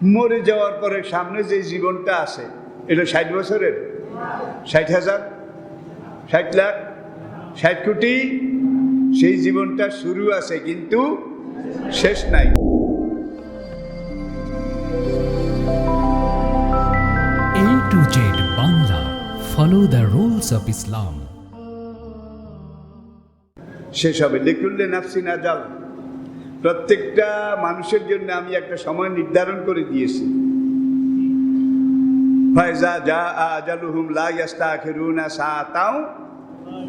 মরে যাওয়ার পরে সামনে যে জীবনটা আছে এটা 60 বছরের, 60,000, 60 লাখ, 60 কোটি। সেই জীবনটা শুরু আছে কিন্তু শেষ নাই। AtoZ Bangla, follow the rules of Islam. শেষ হবে। লিকুল্লি নাফসিন আজাল, প্রত্যেকটা মানুষের জন্য আমি একটা সময় নির্ধারণ করে দিয়েছি। ফাইজা জা আজালুহুম লা ইস্তাখিরুনা সাআতাও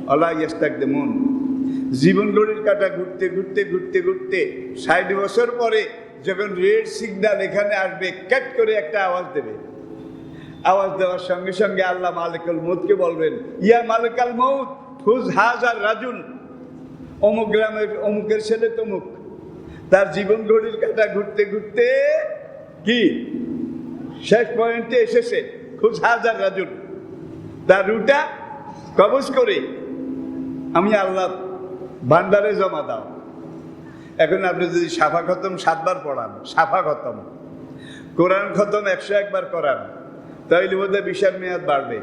ওয়া লা ইস্তাকদিমুন। জীবন ঘড়ির কাঁটা ঘুরতে ঘুরতে ঘুরতে ঘুরতে 60 বছর পরে যখন রেড সিগন্যাল এখানে আসবে, ক্যাট করে একটা আওয়াজ দেবে। আওয়াজ দেওয়ার সঙ্গে সঙ্গে আল্লাহ মালিকুল মউতকে বলবেন, ইয়া মালিকাল মউত খুজ হাজার রাজুল, অমুক গ্রামের অমুকের ছেলে তমুক, তার জীবন ঘড়ির কাঁটা ঘুরতে ঘুরতে কি শেষ পয়েন্টে এসেছে। খুজ হাজার রাজুল, তার রুটা কবজ করে আমি আল্লাহ ভান্ডারে জমা দাও। এখন আপনি যদি সাফা খতম 7 বার পড়ান, সাফা খতম, কোরআন খতম 101 বার করান, তাইলে বোধহয় বিশাল মেয়াদ বাড়বে।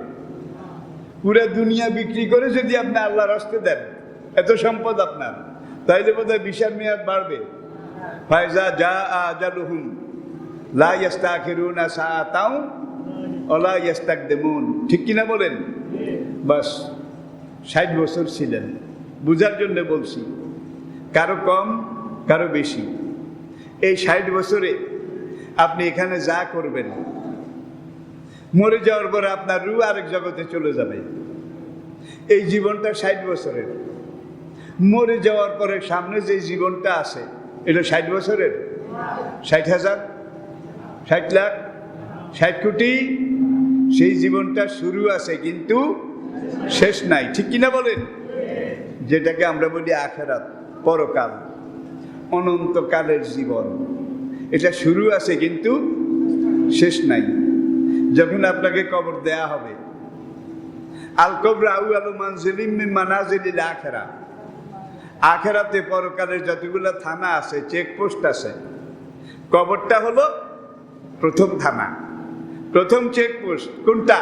পুরো দুনিয়া বিক্রি করে যদি আপনি আল্লাহর রাস্তে দেন, এত সম্পদ আপনার, তাইলে বোধহয় বিশাল মেয়াদ বাড়বে। ফাইজা জা আজালুহুম লা ইস্তাখিরুনা সাআতাও ওয়া লা ইস্তাকদিমুন। ঠিক কিনা বলেন? বাস 60 বছর ছিলেন, বুঝার জন্য বলছি, কারো কম কারো বেশি। এই 60 বছরে আপনি এখানে যা করবেন, মরে যাওয়ার পরে আপনার রূহ আরেক জগতে চলে যাবে। এই জীবনটা 60 বছরের। মরে যাওয়ার পরে সামনে যে জীবনটা আছে এটা 60 বছরের, 60,000, 60 লাখ, 60 কোটি। সেই জীবনটা শুরু আছে কিন্তু শেষ নাই। ঠিক কিনা বলেন? যেটাকে আমরা বলি আখিরাত, পরকাল, অনন্তকালের জীবন। এটা শুরু আছে কিন্তু শেষ নাই। যখন আপনাকে কবর দেয়া হবে, আল কবর আউয়ালু মানজিলিম মিন মানাজিলিল আখিরা, আখিরাতে পরকালের যতগুলো থানা আছে, চেকপোস্ট আছে, কবরটা হলো প্রথম থানা, প্রথম চেকপোস্ট। কোনটা?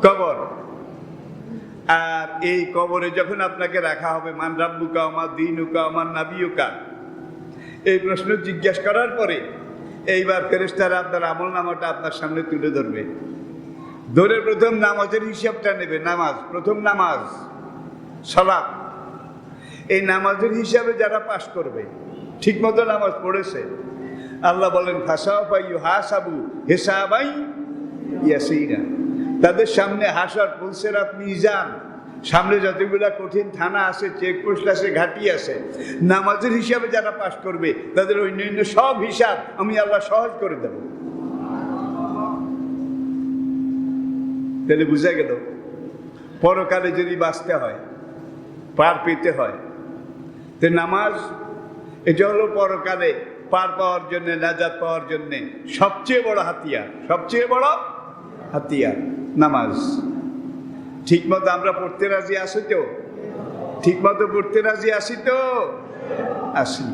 কবর। আর এই কবরে যখন আপনাকে রাখা হবে, মান রাব্বুকা ওয়া মা দীনুকা ওয়া মান নাবিয়ুকা, এই প্রশ্ন জিজ্ঞাসা করার পরে এইবার ফেরেশতারা আপনার আমলনামাটা আপনার সামনে তুলে ধরবে। ধরে প্রথম নামাজের হিসাবটা নেবে। নামাজ, প্রথম নামাজ সালাত। এই নামাজের হিসাবে যারা পাশ করবে, ঠিক মতো নামাজ পড়েছে, আল্লাহ বলেন ফাসাওফা ইউহাসাবু হিসাবাই ইয়াসীরা। তাদের সামনে হাসর, পুলসিরাত, মিজান, সামনে যতগুলা কঠিন থানা আছে, চেকপোস্ট আছে, ঘাঁটি আছে, নামাজের হিসাবে যারা পাশ করবে তাদের অন্যান্য সব হিসাব আমি আল্লাহ সহজ করে দেব। তাহলে বুঝা গেল, পরকালে যদি বাঁচতে হয়, পার পেতে হয়, তো নামাজ এটা হলো পরকালে পার পাওয়ার জন্য, নাজাত পাওয়ার জন্য সবচেয়ে বড় হাতিয়ার, সবচেয়ে বড় হাতিয়ার নামাজ। ঠিক মতো আমরা পড়তে রাজি আছি তো? ঠিক মতো পড়তে রাজি আছি তো? আসি।